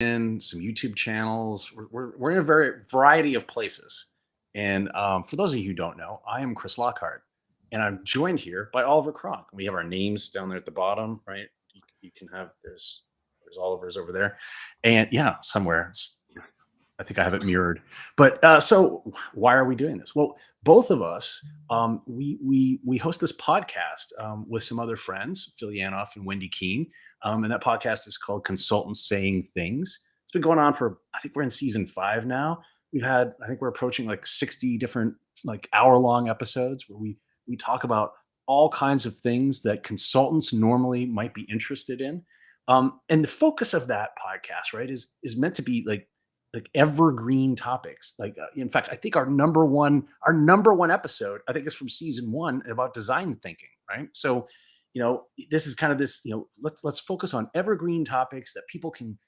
in some YouTube channels. We're in a very variety of places. And for those of you who don't know, I am Chris Lockhart, and I'm joined here by Oliver Cronk. We have our names down there at the bottom, right? You can have there's Oliver's over there, and yeah, somewhere. I think I have it mirrored. But so why are we doing this? Well, both of us, we host this podcast with some other friends, Phil Yanoff and Wendy Keene, and that podcast is called Consultants Saying Things. It's been going on for, I think we're in season 5 now. I think we're approaching like 60 different like hour-long episodes where we talk about all kinds of things that consultants normally might be interested in. And the focus of that podcast, right, is meant to be like evergreen topics. Like, in fact, I think our number one episode, I think, is from season 1 about design thinking, right? So, this is kind of this, let's focus on evergreen topics that people can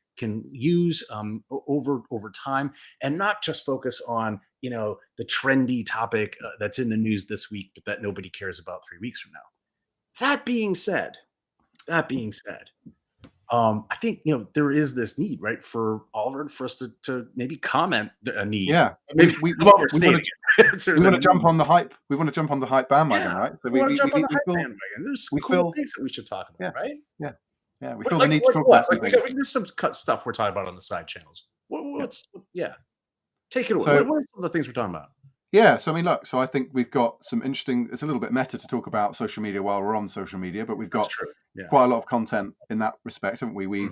use over time, and not just focus on the trendy topic that's in the news this week, but that nobody cares about 3 weeks from now. That being said, I think there is this need, right, for Oliver, for us to maybe comment a need. Yeah, maybe I'm overstating it. We want to jump on the hype. We want to jump on the hype bandwagon, right? So we want to jump on the hype bandwagon. There's cool things that we should talk about, right? Yeah. We feel the need to talk about something. There's some stuff we're talking about on the side channels. Take it away. So, what are some of the things we're talking about? Yeah, so I mean, look, so I think we've got some interesting, it's a little bit meta to talk about social media while we're on social media, but we've got quite a lot of content in that respect, haven't we? We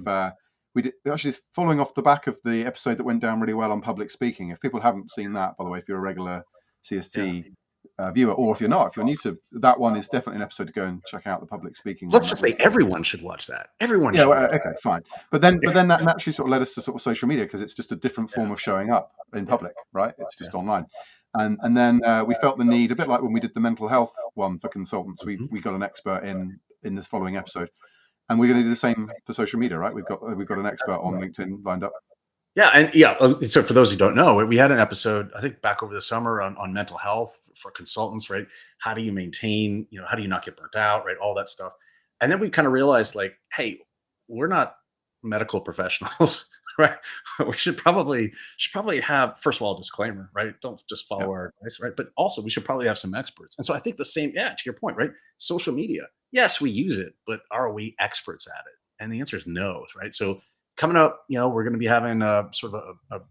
did actually, following off the back of the episode that went down really well on public speaking. If people haven't seen that, by the way, if you're a regular CST viewer, or if you're not, if you're new to that one, is definitely an episode to go and check out, the public speaking. Let's just say everyone should watch that. Everyone should. Okay, fine. But then that naturally sort of led us to sort of social media, because it's just a different form of showing up in public, right? It's just online. And then we felt the need, a bit like when we did the mental health one for consultants, we got an expert in this following episode, and we're going to do the same for social media, right? We've got an expert on LinkedIn lined up. So for those who don't know, we had an episode, I think, back over the summer on mental health for consultants, right? How do you maintain, how do you not get burnt out, right? All that stuff. And then we kind of realized, like, hey, we're not medical professionals. Right. We should probably have, first of all, a disclaimer, right? Don't just follow our advice, right? But also we should probably have some experts. And so I think the same, to your point, right? Social media. Yes, we use it, but are we experts at it? And the answer is no, right? So coming up, we're going to be having sort of a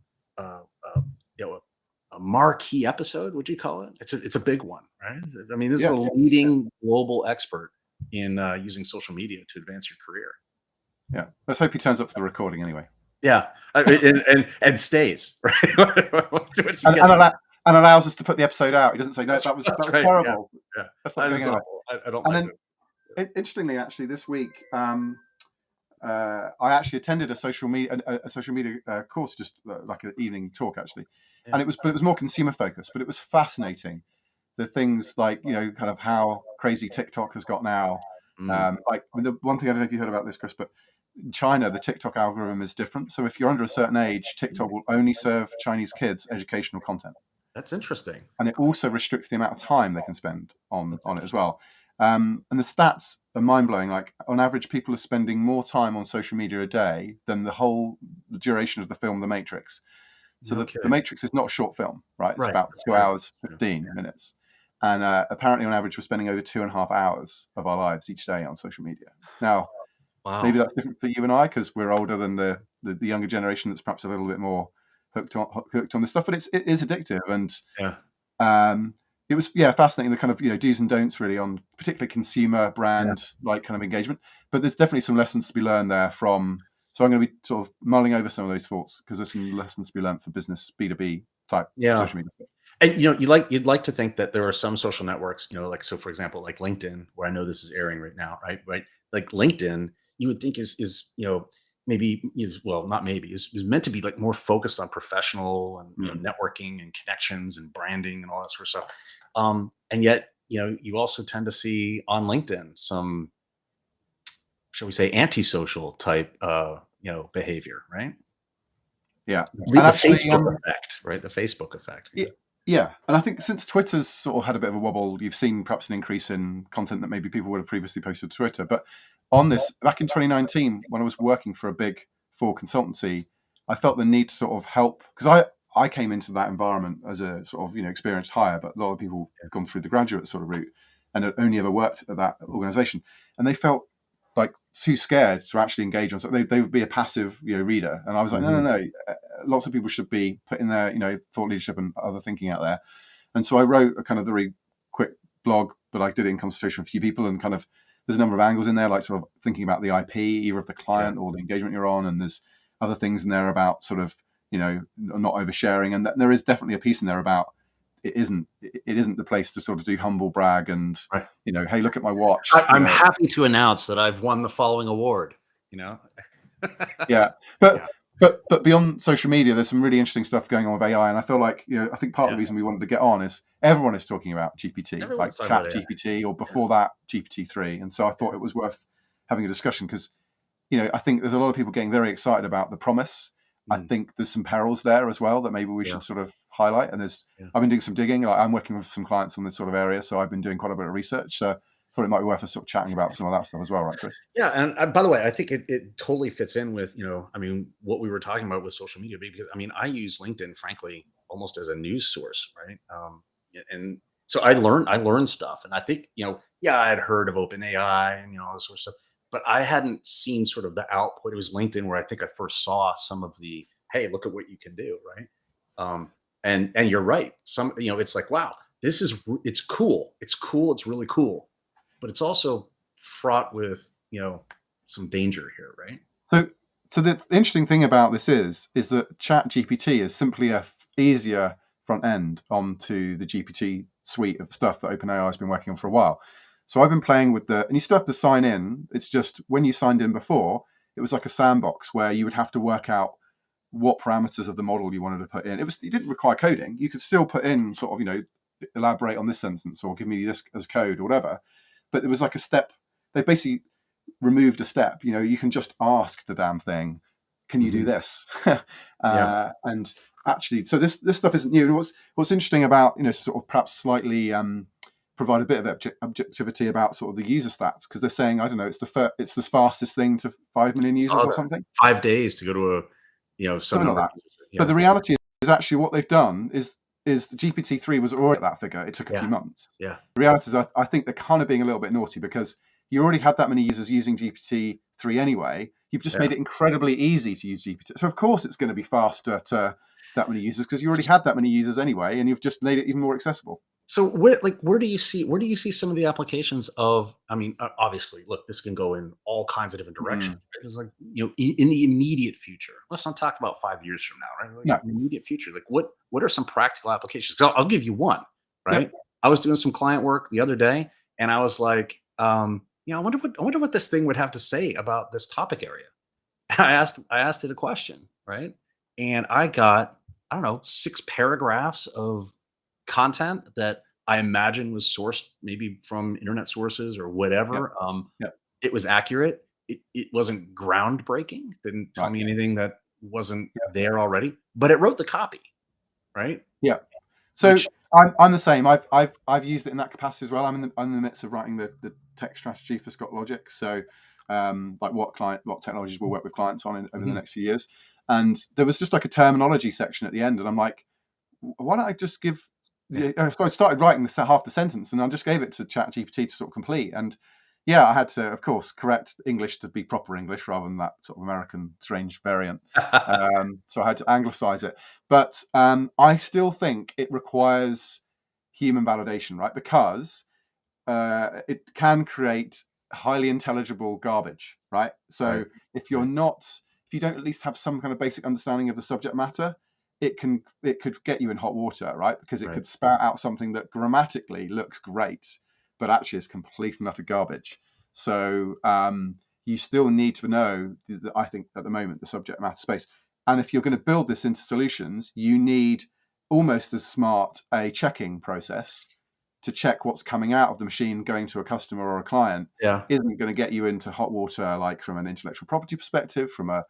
marquee episode. Would you call it? It's a big one, right? I mean, this is a leading global expert in using social media to advance your career. Yeah. Let's hope he turns up for the recording anyway. Yeah, and stays, right? and allows us to put the episode out. He doesn't say, no, that was terrible. Yeah. That's not going awful. I don't like it. Interestingly, actually, this week, I actually attended a social media course, just like an evening talk, actually. Yeah. And it was more consumer focused, but it was fascinating. The things like, kind of how crazy TikTok has got now. Like the one thing, I don't know if you heard about this, Chris, but in China, the TikTok algorithm is different. So if you're under a certain age, TikTok will only serve Chinese kids educational content. That's interesting. And it also restricts the amount of time they can spend on it as well. And the stats are mind-blowing. Like, on average, people are spending more time on social media a day than the duration of the film The Matrix. So the Matrix is not a short film, right? It's about 2 hours, 15 minutes. And apparently, on average, we're spending over 2.5 hours of our lives each day on social media. Now, maybe that's different for you and I, because we're older than the younger generation that's perhaps a little bit more hooked on this stuff. But it is addictive, and it was fascinating, the kind of do's and don'ts really on particularly consumer brand like kind of engagement. But there's definitely some lessons to be learned there from. So I'm going to be sort of mulling over some of those thoughts, because there's some lessons to be learned for business B2B type social media. And you'd like to think that there are some social networks, like, so for example, like LinkedIn, where I know this is airing right now, right? Like LinkedIn, you would think is maybe, well, not maybe, is meant to be like more focused on professional and networking and connections and branding and all that sort of stuff. And yet, you also tend to see on LinkedIn some, shall we say, antisocial type, behavior, right? Yeah. The Facebook effect, right? The Facebook effect. Yeah. And I think since Twitter's sort of had a bit of a wobble, you've seen perhaps an increase in content that maybe people would have previously posted to Twitter. But on this, back in 2019, when I was working for a big four consultancy, I felt the need to sort of help, because I came into that environment as a sort of, experienced hire, but a lot of people Yeah. gone through the graduate sort of route and had only ever worked at that organization. And they felt like too scared to actually engage on. So they would be a passive, reader. And I was like, no, no, Mhm. no. Lots of people should be putting their, thought leadership and other thinking out there. And so I wrote a kind of very quick blog, but I did it in consultation with a few people, and kind of there's a number of angles in there, like sort of thinking about the IP, either of the Yeah. client or the engagement you're on. And there's other things in there about sort of, not oversharing. And there is definitely a piece in there about it isn't the place to sort of do humble brag and, Right. hey, look at my watch. I'm happy to announce that I've won the following award. You know. Yeah, but Yeah. but beyond social media, there's some really interesting stuff going on with AI, and I feel like I think part of Yeah. the reason we wanted to get on is everyone is talking about GPT, Everyone's like talking Chat about AI. GPT, or before that GPT-3, and so I thought it was worth having a discussion because I think there's a lot of people getting very excited about the promise. I Mm. think there's some perils there as well that maybe we Yeah. should sort of highlight. And Yeah. I've been doing some digging. Like, I'm working with some clients on this sort of area, so I've been doing quite a bit of research. So I thought it might be worth us sort of chatting about some of that stuff as well, right, Chris? Yeah, and by the way, I think it totally fits in with I mean, what we were talking about with social media. Because I mean, I use LinkedIn, frankly, almost as a news source, right? And so I learned stuff, and I think yeah, I had heard of OpenAI and all this sort of stuff, but I hadn't seen sort of the output. It was LinkedIn where I think I first saw some of the hey, look at what you can do, right? And you're right. It's like wow, it's cool, it's really cool, but it's also fraught with some danger here, right? So, so the interesting thing about this is that Chat GPT is simply a easier front end onto the GPT suite of stuff that OpenAI has been working on for a while. So I've been playing with and you still have to sign in. It's just when you signed in before, it was like a sandbox where you would have to work out what parameters of the model you wanted to put in. You didn't require coding. You could still put in sort of, elaborate on this sentence or give me this as code or whatever. But it was like a step. They basically removed a step. You can just ask the damn thing, "Can you do Hmm. this?" Yeah. And actually, so this stuff isn't new. And what's interesting about sort of perhaps slightly provide a bit of objectivity about sort of the user stats, because they're saying, I don't know, it's the fastest thing to 5 million users Saw or that. something, 5 days to go to a some something like number of that. users. But Yeah. the reality is actually what they've done is the GPT-3 was already at that figure. It took a few Yeah. months. Yeah. The reality is I think they're kind of being a little bit naughty because you already had that many users using GPT-3 anyway. You've just Yeah. made it incredibly easy to use GPT. So of course it's going to be faster to that many users because you already had that many users anyway, and you've just made it even more accessible. So where do you see some of the applications of? I mean, obviously, look, this can go in all kinds of different directions. Mm. Right? It's like in the immediate future. Let's not talk about 5 years from now, right? Like No. in the immediate future, like what are some practical applications? 'Cause I'll give you one. Yep. Right? I was doing some client work the other day, and I was like, I wonder what this thing would have to say about this topic area. I asked it a question, right? And I got, I don't know, 6 paragraphs of content that I imagine was sourced maybe from internet sources or Yep. whatever. Yep. It was accurate. It wasn't groundbreaking. Didn't tell Right. me anything that wasn't Yep. there already. But it wrote the copy, right? Yeah. So Which I'm the same. I've used it in that capacity as well. I'm in the midst of writing the tech strategy for Scott Logic. So like what technologies we'll work with clients on over the Mhm. next few years. And there was just like a terminology section at the end, and I'm like, why don't I just give Yeah. so I started writing half the sentence, and I just gave it to ChatGPT to sort of complete. And yeah, I had to, of course, correct English to be proper English rather than that sort of American strange variant. So I had to anglicize it. But I still think it requires human validation, right? Because it can create highly intelligible garbage, right? Right. So if Right. if you don't at least have some kind of basic understanding of the subject matter, it could get you in hot water, right? Because it Right. could spout out something that grammatically looks great, but actually is complete and utter garbage. So you still need to know, I think, at the moment, the subject matter space. And if you're going to build this into solutions, you need almost as smart a checking process to check what's coming out of the machine going to a customer or a client Yeah. isn't going to get you into hot water, like from an intellectual property perspective, from a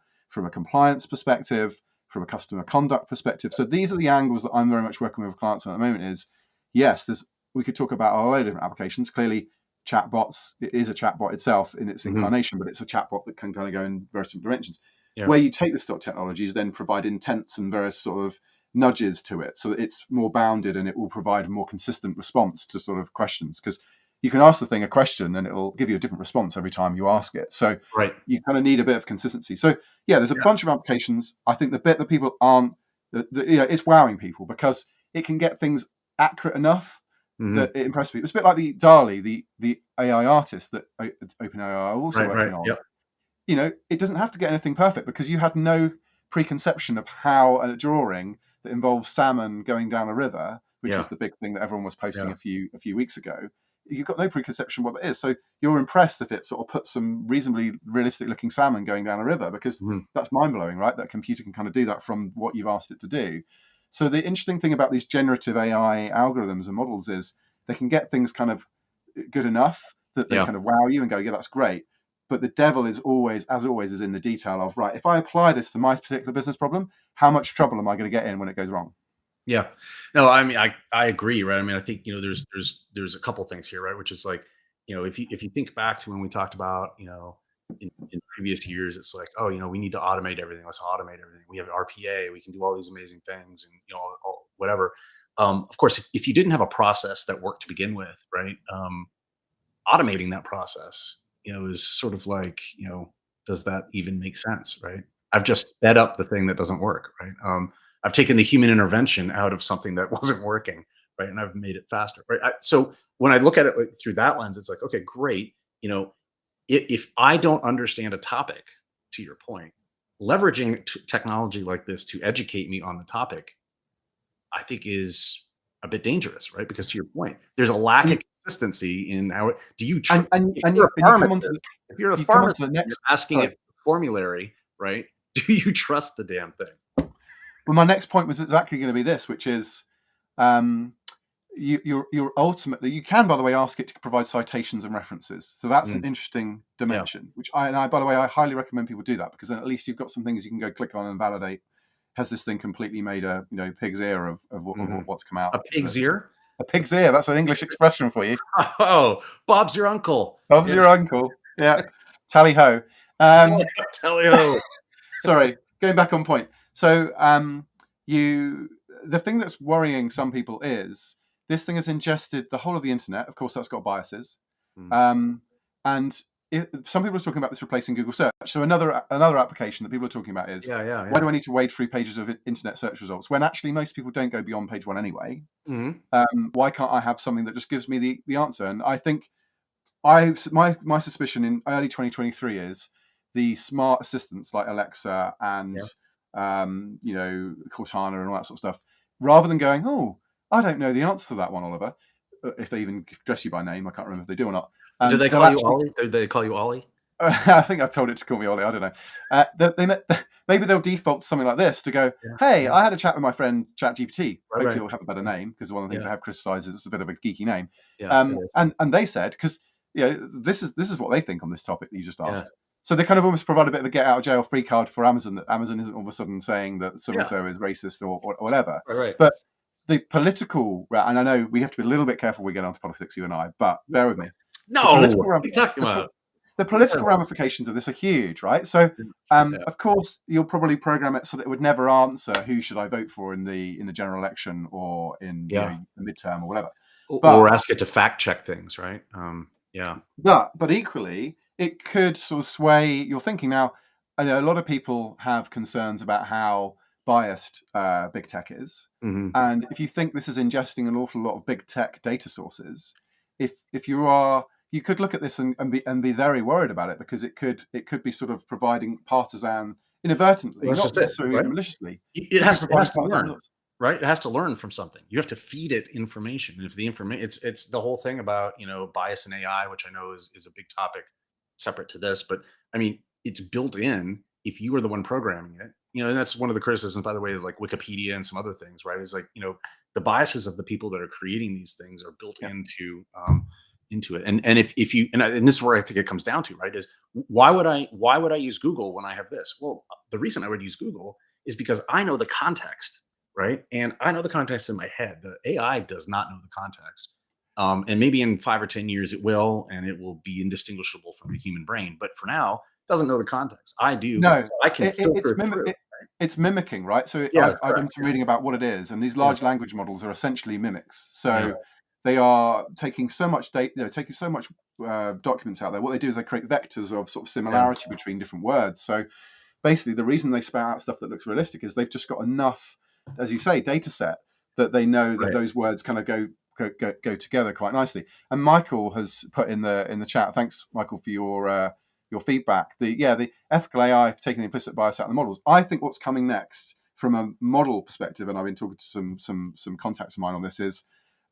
compliance perspective, from a customer conduct perspective. So these are the angles that I'm very much working with clients on at the moment. Is yes, we could talk about a lot of different applications. Clearly, chatbots, it is a chatbot itself in its Mhm. incarnation, but it's a chatbot that can kind of go in various different dimensions. Yeah. Where you take the stock technologies, then provide intents and various sort of nudges to it, so that it's more bounded and it will provide a more consistent response to sort of questions. Because you can ask the thing a question and it'll give you a different response every time you ask it. So Right. you kind of need a bit of consistency. So yeah, there's a bunch of applications. I think the bit that people aren't, it's wowing people because it can get things accurate enough that it impresses people. It's a bit like the DALI, the AI artist that OpenAI are also Right. working Right. on. Yep. It doesn't have to get anything perfect because you had no preconception of how a drawing that involves salmon going down a river, which Yeah. was the big thing that everyone was posting Yeah. a few weeks ago. You've got no preconception what that is, so you're impressed if it sort of puts some reasonably realistic looking salmon going down a river, because that's mind blowing, right? That computer can kind of do that from what you've asked it to do. So the interesting thing about these generative AI algorithms and models is they can get things kind of good enough that they kind of wow you and go, yeah, that's great. But the devil is always, as always, is in the detail of, right, if I apply this to my particular business problem, how much trouble am I going to get in when it goes wrong? Yeah. No, I mean, I agree, right? I mean, I think, there's a couple things here, right? Which is like, if you think back to when we talked about, in previous years, it's like, oh, we need to automate everything. Let's automate everything. We have RPA. We can do all these amazing things, and whatever. Of course, if you didn't have a process that worked to begin with, right? Automating that process, is sort of like, does that even make sense, right? I've just sped up the thing that doesn't work, right? I've taken the human intervention out of something that wasn't working, right? And I've made it faster, right? So when I look at it like through that lens, it's like, okay, great. If I don't understand a topic, to your point, leveraging technology like this to educate me on the topic, I think is a bit dangerous, right? Because to your point, there's a lack of And consistency in how do you if and you're you a and you come pharmacist, on to the if you're a you come on to pharmacist the and you're next. asking Sorry. it for formulary, right? Do you trust the damn thing? Well, my next point was exactly going to be this, which is, um, you're ultimately, you can, by the way, ask it to provide citations and references. So that's an Mm, interesting yeah. dimension, which by the way, I highly recommend people do that, because then at least you've got some things you can go click on and validate. Has this thing completely made a pig's ear of Mhm. what's come out? A pig's ear? A pig's ear. That's an English expression for you. Oh, Bob's your uncle. Bob's Yeah. your uncle. Yeah. Tally ho. Um, Tell you. Sorry, going back on point. So you the thing that's worrying some people is this thing has ingested the whole of the internet. Of course, that's got biases, Mm, um, and some people are talking about this replacing Google search. So another application that people are talking about is, yeah, yeah, why yeah. do I need to wade through pages of internet search results when actually most people don't go beyond page one anyway? Mhm. Why can't I have something that just gives me the answer? And I think my suspicion in early 2023 is the smart assistants like Alexa and Yeah. Cortana and all that sort of stuff, rather than going, oh, I don't know the answer to that one, Oliver, if they even address you by name. I can't remember if they do or not. Do they They'll call you actually Ollie? Do they call you Ollie? I think I've told it to call me Ollie. I don't know. Maybe they'll default to something like this to go, Yeah. hey, Yeah. I had a chat with my friend ChatGPT. Right, Hopefully right. it'll have a better name, because one of the things Yeah. I have criticised is it's a bit of a geeky name. Yeah. It is. And they said, because this is what they think on this topic that you just Yeah. asked. So they kind of almost provide a bit of a get out of jail free card for Amazon, that Amazon isn't all of a sudden saying that so and Yeah. so is racist or whatever. Right, right. But the political, and I know we have to be a little bit careful when we get onto politics, you and I, but bear with me. The No. political What are you talking about? the political ramifications of this are huge, right? So, Yeah. of course, you'll probably program it so that it would never answer who should I vote for in the general election or in Yeah. the midterm or whatever. But Or ask it to fact check things, right? Yeah. but equally, it could sort of sway your thinking. Now, I know a lot of people have concerns about how biased big tech is, Mhm. and if you think this is ingesting an awful lot of big tech data sources, if you are, you could look at this and be very worried about it, because it could be sort of providing partisan, inadvertently, Well, that's not just it, necessarily right? even maliciously, It could be has providing to partisan learn, results. right? It has to learn from something. You have to feed it information. And if the information, it's the whole thing about, bias in AI, which I know is a big topic separate to this, but I mean, it's built in if you are the one programming it. And that's one of the criticisms, by the way, of like Wikipedia and some other things, right? Is like, the biases of the people that are creating these things are built Yeah. into it. And if you and this is where I think it comes down to, right? Is why would I use Google when I have this? Well, the reason I would use Google is because I know the context, right? And I know the context in my head. The AI does not know the context. And maybe in 5 or 10 years it will, and it will be indistinguishable from the human brain. But for now, doesn't know the context. I do. No, So I can it's filter it through. it's mimicking, right? So Yeah, I've done correct. some reading about what it is, and these Yeah, large language models are essentially mimics. yeah, So they are taking so much data, taking so much documents out there. What they do is they create vectors of sort of yeah. similarity between different words. So basically, the reason they spout out stuff that looks realistic is they've just got enough, as you say, data set that they know that Right. those words kind of go together quite nicely. And Michael has put in the chat. Thanks, Michael, for your feedback. The ethical AI for taking the implicit bias out of the models. I think what's coming next from a model perspective, and I've been talking to some contacts of mine on this, is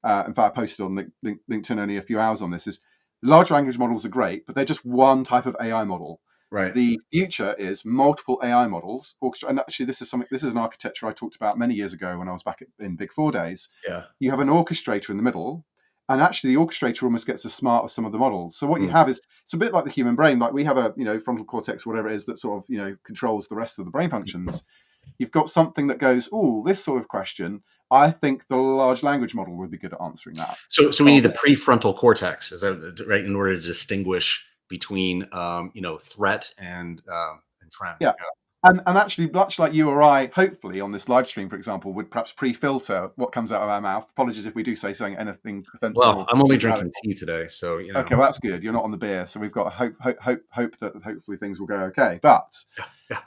in fact I posted on LinkedIn only a few hours on this, is large language models are great, but they're just one type of AI model. Right. The future is multiple AI models. And actually, this is an architecture I talked about many years ago when I was back in Big Four days. Yeah. You have an orchestrator in the middle, and actually the orchestrator almost gets as smart as some of the models. So what you Mm. have is, it's a bit like the human brain. Like we have a frontal cortex, whatever it is, that sort of controls the rest of the brain functions. You've got something that goes, oh, this sort of question. I think the large language model would be good at answering that. So we need the prefrontal cortex, is that right? In order to distinguish between threat and friend. Yeah. And actually, much like you or I, hopefully on this live stream, for example, would perhaps pre-filter what comes out of our mouth. Apologies if we do say anything offensive. Well, Or I'm only drinking tea today, so okay, well that's good. You're not on the beer, so we've got hope that hopefully things will go okay. But yeah.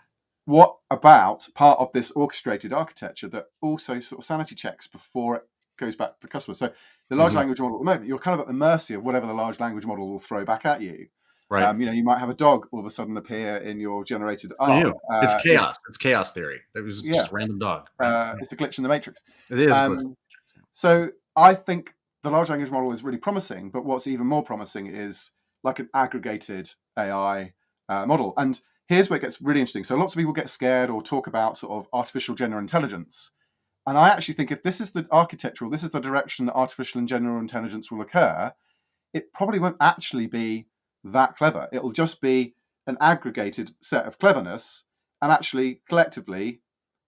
what about part of this orchestrated architecture that also sort of sanity checks before it goes back to the customer? So the large language model at the moment, you're kind of at the mercy of whatever the large language model will throw back at you. Right. You might have a dog all of a sudden appear in your generated art. It's chaos. It's chaos theory. It was just a random dog. Right? It's a glitch in the matrix. It is a glitch. So I think the large language model is really promising, but what's even more promising is like an aggregated AI model. And here's where it gets really interesting. So lots of people get scared or talk about sort of artificial general intelligence. And I actually think if this is the architectural, this is the direction that artificial and general intelligence will occur, it probably won't actually be that clever. It'll just be an aggregated set of cleverness, and actually collectively,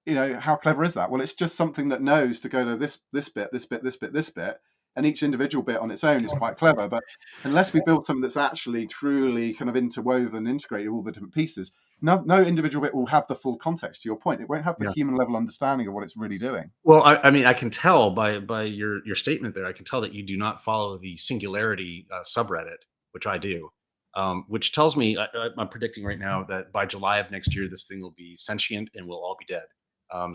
how clever is that? Well, it's just something that knows to go to this bit, and each individual bit on its own is quite clever. But unless we build something that's actually truly kind of interwoven, integrated all the different pieces, no individual bit will have the full context. To your point, it won't have the human level understanding of what it's really doing. Well, I mean, I can tell by your statement there. I can tell that you do not follow the Singularity subreddit, which I do. Which tells me I'm predicting right now that by July of next year, this thing will be sentient and we'll all be dead.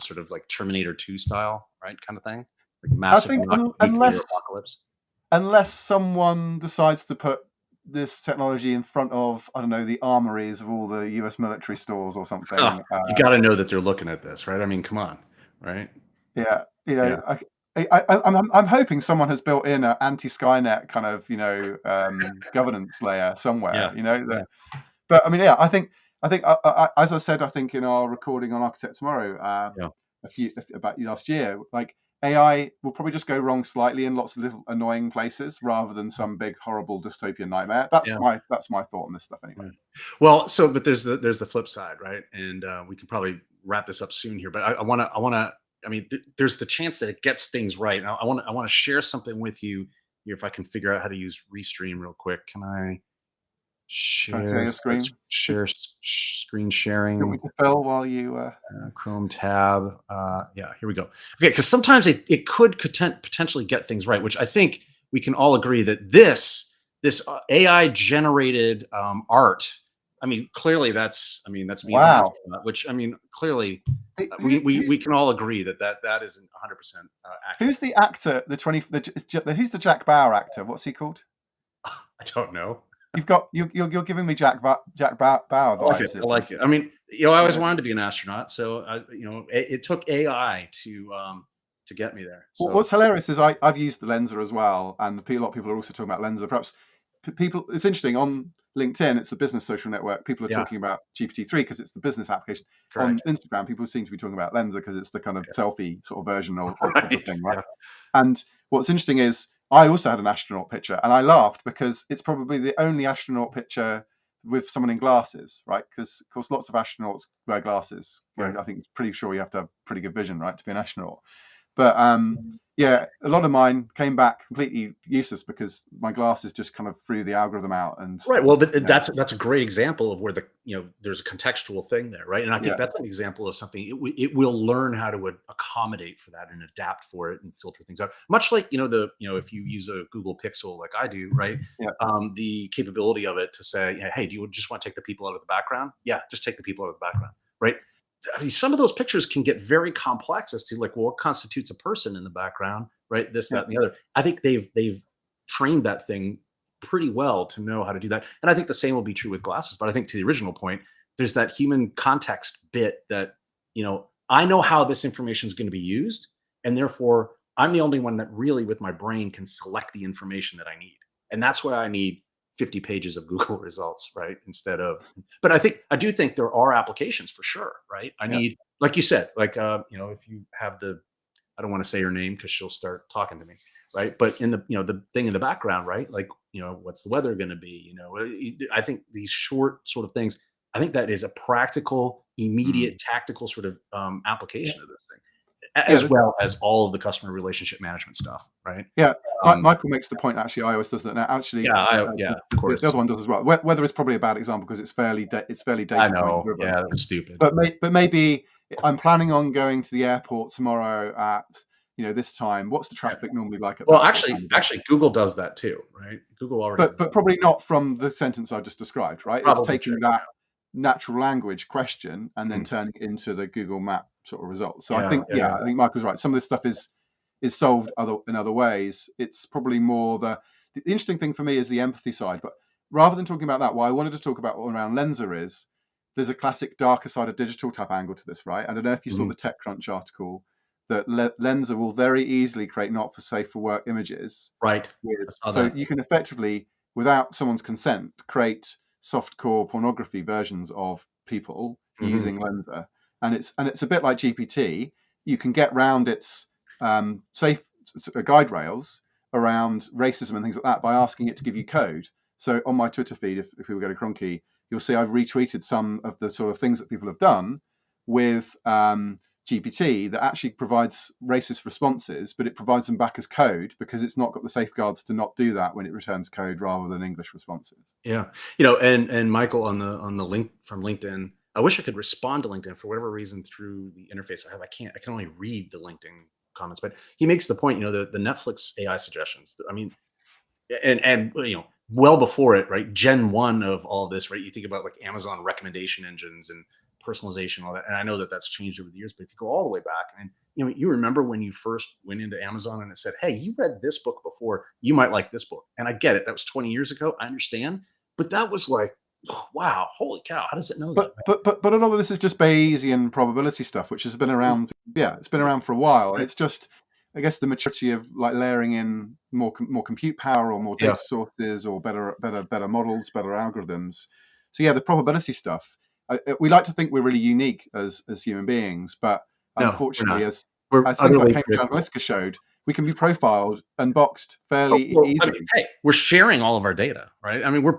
Sort of like Terminator 2 style, right? Kind of thing. Like massive I think nuclear apocalypse. Unless someone decides to put this technology in front of, I don't know, the armories of all the US military stores or something. You got to know that they're looking at this, right? I mean, come on, right? Yeah, I'm hoping someone has built in an anti-Skynet kind of governance layer somewhere. But I mean, I think as I said, I think in our recording on Architect Tomorrow, about last year, like AI will probably just go wrong slightly in lots of little annoying places rather than some big horrible dystopian nightmare. That's my thought on this stuff anyway. Well, but there's the flip side, right? And we can probably wrap this up soon here, but I want to. I mean, there's the chance that it gets things right. Now, I want to share something with you here if I can figure out how to use Restream real quick. Can I share your screen? Screen sharing. You want me to fill while you Chrome tab. Yeah, here we go. Okay, because sometimes it could potentially get things right, which I think we can all agree that this AI generated art. I mean, clearly that's me. Wow. Which I mean, clearly we can all agree that isn't 100% accurate. Who's the actor? Who's the Jack Bauer actor? What's he called? I don't know. You're giving me Jack Bauer vibes. I like it. I mean, I always wanted to be an astronaut, so it took AI to get me there. So. What's hilarious is I've used the Lenser as well, and a lot of people are also talking about Lenser. Perhaps people, it's interesting on LinkedIn, it's the business social network. People are talking about GPT-3 because it's the business application. Correct. On Instagram, people seem to be talking about Lenser because it's the kind of selfie sort of version of the thing, right? Yeah. And what's interesting is I also had an astronaut picture, and I laughed because it's probably the only astronaut picture with someone in glasses, right? Because of course, lots of astronauts wear glasses. Right. I think it's pretty sure you have to have pretty good vision, right, to be an astronaut. But yeah, a lot of mine came back completely useless because my glasses just kind of threw the algorithm out, and Right. Well, but you know, that's a great example of where there's a contextual thing there, right? And I think yeah, that's an example of something it will learn how to accommodate for that and adapt for it and filter things out. Much like if you use a Google Pixel like I do, right? yeah, The capability of it to say, hey, do you just want to take the people out of the background? Yeah, just take the people out of the background, right? I mean, some of those pictures can get very complex as to like, well, what constitutes a person in the background, right? This, yeah, that, and the other. I think they've trained that thing pretty well to know how to do that. And I think the same will be true with glasses. But I think to the original point, there's that human context bit that, I know how this information is going to be used. And therefore, I'm the only one that really, with my brain, can select the information that I need. And that's why I need 50 pages of Google results, right? But I do think there are applications for sure, right? I yeah. need, like you said, like, if you have I don't want to say her name because she'll start talking to me, right? But in the thing in the background, right? Like, what's the weather going to be? I think these short sort of things. I think that is a practical, Mm. immediate, tactical sort of Yeah, application of this thing, yeah, as well as all of the customer relationship management stuff, right? yeah. Um, Michael makes the point. Actually, iOS does that now. Actually, yeah, of the course. other one does as well. Weather is probably a bad example because it's fairly I data point know. driven. Yeah, that was stupid. But maybe I'm planning on going to the airport tomorrow at this time. What's the Yeah. traffic normally like at Well, that sort of actually, time of day? Google does that too, right? Google already But does that. probably not from the sentence I just described, right? It's Probably taking true. that natural language question and then Mhm. turning it into the Google Map sort of results. So I Yeah, think, yeah, I think Michael's right. Some of this stuff is solved in other ways. It's probably more the interesting thing for me is the empathy side. But rather than talking about that, what I wanted to talk about around Lensa is there's a classic darker side of digital type angle to this, right? I don't know if you saw mhm, the TechCrunch article that Lensa will very easily create not for safe for work images right. with, I saw so that. you can effectively, without someone's consent, create softcore pornography versions of people Mhm, using Lensa, and it's a bit like GPT. You can get round its safe guide rails around racism and things like that by asking it to give you code. So on my Twitter feed, if people go to Cronky, you'll see I've retweeted some of the sort of things that people have done with GPT that actually provides racist responses, but it provides them back as code because it's not got the safeguards to not do that when it returns code rather than English responses. yeah. And Michael on the link from LinkedIn, I wish I could respond to LinkedIn for whatever reason through the interface I have. I can't. I can only read the LinkedIn comments, but he makes the point. The Netflix AI suggestions. I mean, and well before it, right? Gen one of all of this, right? You think about like Amazon recommendation engines and personalization, all that. And I know that that's changed over the years, but if you go all the way back, and you remember when you first went into Amazon and it said, "Hey, you read this book before, you might like this book." And I get it, that was 20 years ago. I understand, but that was like, wow, holy cow, how does it know that? But a lot of this is just Bayesian probability stuff, which has been around. Yeah, it's been around for a while. Right? It's just, I guess, the maturity of like layering in more compute power or more Yeah. data sources or better models, better algorithms. So yeah, the probability stuff. We like to think we're really unique as human beings, but No, we're unfortunately, not. We're as things like utterly Cambridge predictable. Analytica showed, we can be profiled and boxed Oh, fairly well, I mean, easily. hey, we're sharing all of our data, right? I mean, we're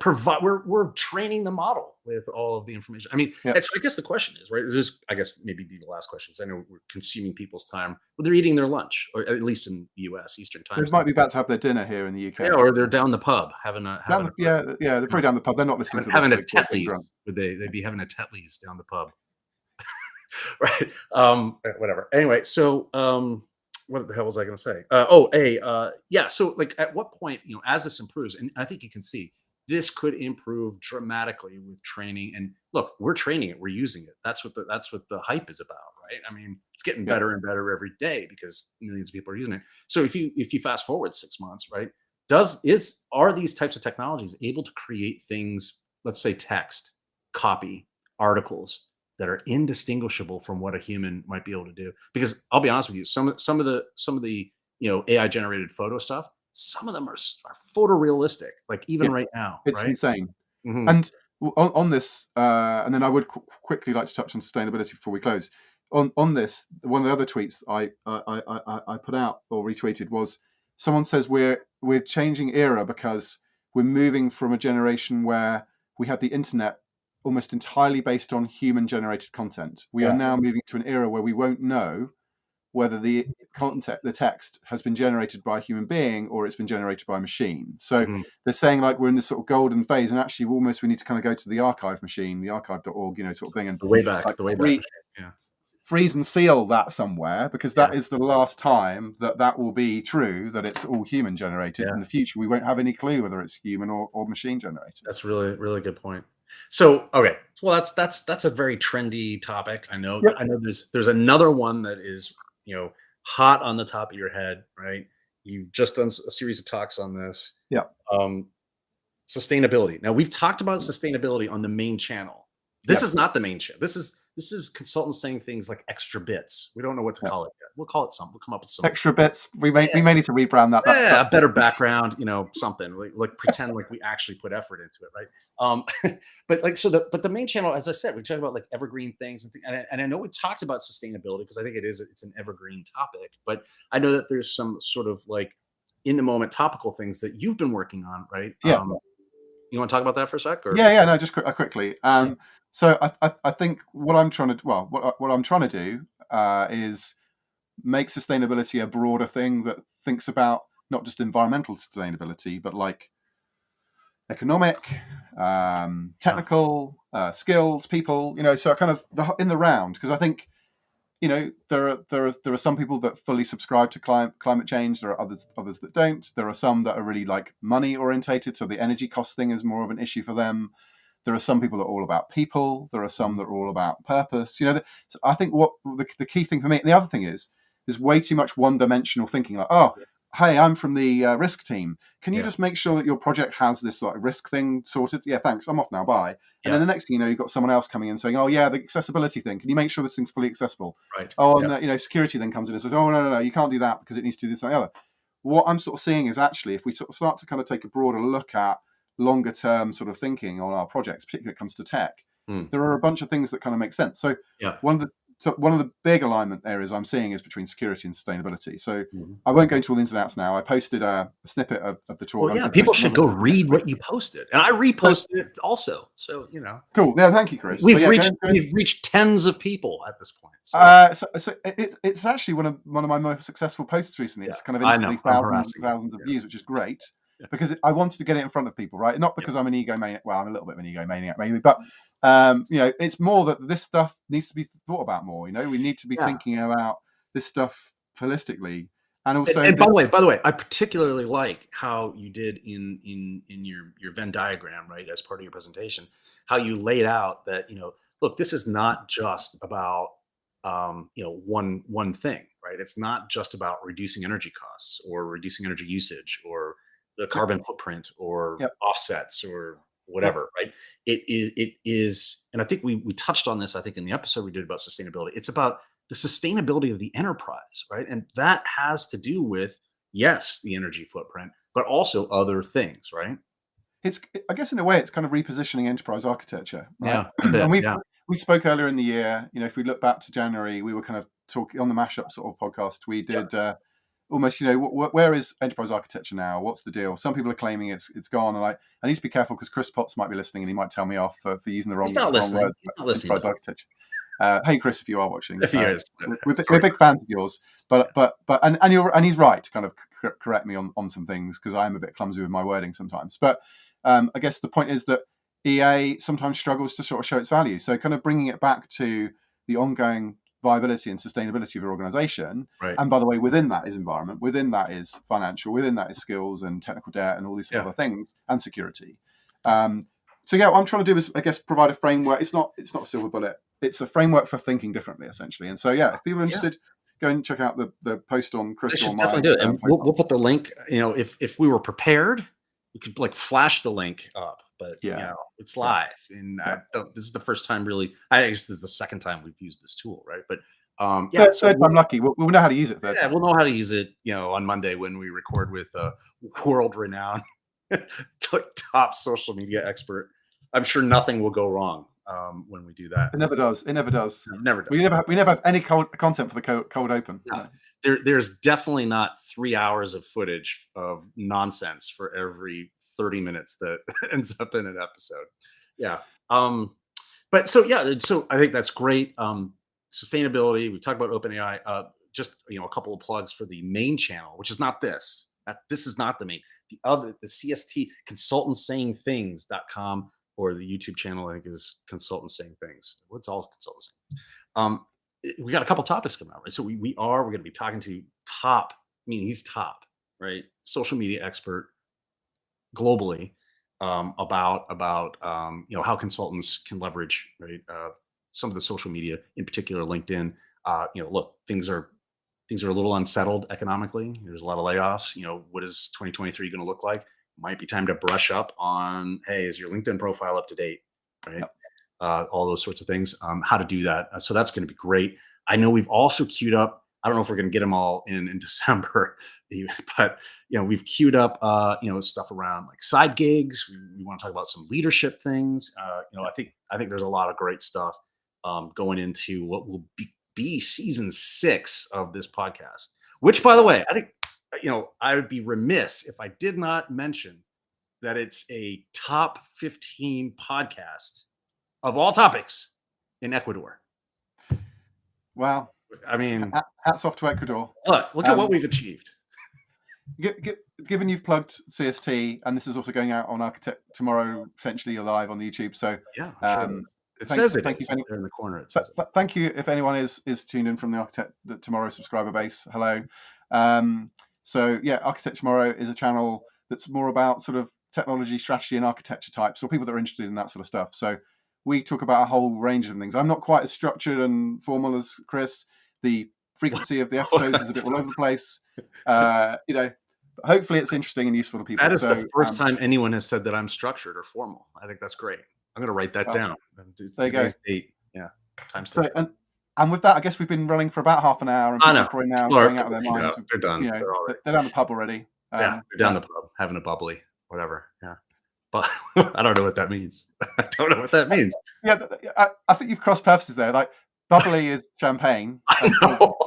training the model with all of the information. I mean, Yeah. and so I guess the question is, right? This, I guess, maybe be the last question because I know we're consuming people's time. Well, they're eating their lunch, or at least in the U.S. Eastern They time might zone. be about to have their dinner here in the Yeah, UK. or they're down the pub having a Down having the, a yeah, yeah, they're you know, probably down the pub. They're not listening to this. having a They're being Tetley's. drunk. Would they'd be having a Tetley's down the pub? Right. Whatever. Anyway, so what the hell was I going to say? Yeah. So, like, at what point, as this improves, and I think you can see this could improve dramatically with training. And look, we're training it, we're using it. That's what the hype is about, right? I mean, it's getting Yeah, better and better every day because millions of people are using it. So if you fast forward 6 months, right? Are these types of technologies able to create things, let's say text, copy, articles that are indistinguishable from what a human might be able to do? Because I'll be honest with you, some of the AI generated photo stuff, some of them are photorealistic, like even yeah, right now, it's right? insane. Hmm. And on this, and then I would quickly like to touch on sustainability before we close. On this, one of the other tweets I put out or retweeted was someone says we're changing era because we're moving from a generation where we had the internet almost entirely based on human generated content. We are Yeah. now moving to an era where we won't know whether the content, the text, has been generated by a human being or it's been generated by a machine. So they're saying like we're in this sort of golden phase, and actually almost we need to kind of go to the archive machine, the archive.org, sort of thing, and The way back, like the way back. Yeah. freeze and seal that somewhere, because that is the last time that will be true, that it's all human generated. In the future, we won't have any clue whether it's human or machine generated. That's really, really good point. So, okay, well, that's a very trendy topic. I know. Yep. I know. There's another one that is hot on the top of your head, right? You've just done a series of talks on this. Yeah. Sustainability. Now, we've talked about sustainability on the main channel. This is not the main channel. This is consultants saying things like extra bits. We don't know what to call it yet. We'll call it something. We'll come up with some extra bits. We may need to rebrand that. A better background, something like pretend like we actually put effort into it, right? But the main channel, as I said, we talk about like evergreen things, and I know we talked about sustainability because I think it's an evergreen topic. But I know that there's some sort of like in the moment topical things that you've been working on, right? Yeah. You want to talk about that for a sec? Or? Yeah, no, just quickly. So I think what I'm trying to do is make sustainability a broader thing that thinks about not just environmental sustainability, but like economic, technical, skills, people. So kind of in the round, because I think there are some people that fully subscribe to climate change. There are others that don't. There are some that are really like money orientated, so the energy cost thing is more of an issue for them. There are some people that are all about people. There are some that are all about purpose. So I think what the key thing for me, and the other thing is, there's way too much one-dimensional thinking. Like, oh, hey, I'm from the risk team. Can you just make sure that your project has this like risk thing sorted? Yeah, thanks. I'm off now. Bye. And then the next thing you know, you've got someone else coming in saying, oh yeah, the accessibility thing. Can you make sure this thing's fully accessible? Right. Oh, and security then comes in and says, oh no, you can't do that because it needs to do this and the other. What I'm sort of seeing is actually, if we sort of start to kind of take a broader look at longer term sort of thinking on our projects, particularly when it comes to tech, there are a bunch of things that kind of make sense. So one of the big alignment areas I'm seeing is between security and sustainability. So I won't go into all the ins and outs now. I posted a snippet of the talk. Well, people should go read what you posted, and I reposted it also. So cool. Yeah, thank you, Chris. We've reached tens of people at this point. So it's actually one of my most successful posts recently. It's kind of instantly thousands of views, which is great. Because I wanted to get it in front of people, right? Not because I'm an egomaniac. Well, I'm a little bit of an egomaniac, maybe, but it's more that this stuff needs to be thought about more. We need to be thinking about this stuff holistically, and also. And by the way, I particularly like how you did in your Venn diagram, right, as part of your presentation, how you laid out that look, this is not just about one thing, right? It's not just about reducing energy costs or reducing energy usage or the carbon footprint or offsets or whatever, right? It is, and I think we touched on this, I think in the episode we did about sustainability. It's about the sustainability of the enterprise, right? And that has to do with, yes, the energy footprint, but also other things, right? I guess in a way, it's kind of repositioning enterprise architecture. Right? Yeah. And we spoke earlier in the year, if we look back to January, we were kind of talking on the Mashup sort of podcast. We did, almost, where is enterprise architecture now? What's the deal? Some people are claiming it's gone, and I need to be careful because Chris Potts might be listening and he might tell me off for using the wrong words. Enterprise architecture. Hey, Chris, if you are watching, if he is, we're big fans of yours. But he's right to kind of correct me on some things because I am a bit clumsy with my wording sometimes. But I guess the point is that EA sometimes struggles to sort of show its value. So kind of bringing it back to the ongoing viability and sustainability of your organization. Right. And by the way, within that is environment, within that is financial, within that is skills and technical debt and all these other things, and security. So what I'm trying to do is, I guess, provide a framework. It's not a silver bullet. It's a framework for thinking differently, essentially. And so, if people are interested, go and check out the post on Chris or mine. Definitely do it. And we'll put the link, if we were prepared, we could like flash the link up, but it's live. And this is the first time really, I guess this is the second time we've used this tool, right? But third time lucky. We'll know how to use it. We'll know how to use it, on Monday when we record with a world-renowned top social media expert. I'm sure nothing will go wrong when we do that. It never does. It never does. It never does. We never have any content for the cold open. No. There's definitely not 3 hours of footage of nonsense for every 30 minutes that ends up in an episode. Yeah. So I think that's great. Sustainability. We talked about OpenAI. just a couple of plugs for the main channel, which is not this. This is not the main. The CST consultant saying things.com, or the YouTube channel, I think, is consultant saying things. What's all consultants saying? We got a couple topics coming out, right? So we're going to be talking to top. I mean, he's top, right? Social media expert globally, about how consultants can leverage, right, some of the social media, in particular LinkedIn. Look, things are a little unsettled economically. There's a lot of layoffs. What is 2023 going to look like? Might be time to brush up on, hey, is your LinkedIn profile up to date, right? Yep. All those sorts of things. How to do that. So that's going to be great. I know we've also queued up. I don't know if we're going to get them all in December, but we've queued up stuff around like side gigs. We want to talk about some leadership things. I think there's a lot of great stuff going into what will be season 6 of this podcast. Which, by the way, I think I would be remiss if I did not mention that it's a top 15 podcast of all topics in Ecuador. Wow. I mean, hats off to Ecuador. Look at what we've achieved. Given you've plugged CST, and this is also going out on Architect tomorrow, potentially live on the YouTube. So yeah, sure. It says it thank you there in the corner. It says thank you if anyone is tuned in from the Architect Tomorrow subscriber base. Hello. So yeah, Architect Tomorrow is a channel that's more about sort of technology, strategy, and architecture types, or people that are interested in that sort of stuff. So we talk about a whole range of things. I'm not quite as structured and formal as Chris. The frequency of the episodes is a bit all over the place. Hopefully it's interesting and useful to people. That is the first time anyone has said that I'm structured or formal. I think that's great. I'm going to write that down. There you go. Date. Yeah. And with that, I guess we've been running for about half an hour, and people are probably now going out of their minds. They're done. They're down the pub already. They're down the pub, having a bubbly, whatever. Yeah. But I don't know what that means. Yeah, I think you've crossed purposes there. Like, bubbly is champagne. I know.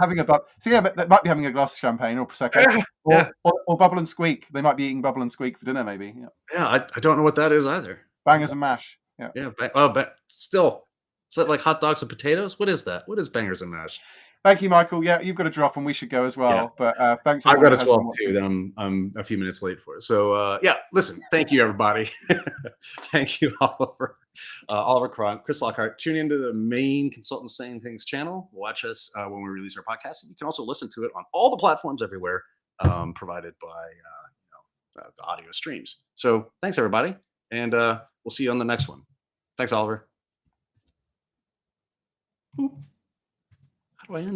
Having a so yeah, but they might be having a glass of champagne or prosecco, or bubble and squeak. They might be eating bubble and squeak for dinner, maybe. Yeah, I don't know what that is either. Bangers and mash. Yeah. But still, is that like hot dogs and potatoes? What is that? What is bangers and mash? Thank you, Michael. Yeah, you've got to drop, and we should go as well. Yeah. But thanks. I've got a 12 too. That I'm a few minutes late for. So listen. Thank you, everybody. Thank you, Oliver Cronk, Chris Lockhart. Tune into the main Consultant Saying Things channel. Watch us when we release our podcast. And you can also listen to it on all the platforms everywhere, provided by the audio streams. So thanks, everybody, and we'll see you on the next one. Thanks, Oliver. How do I end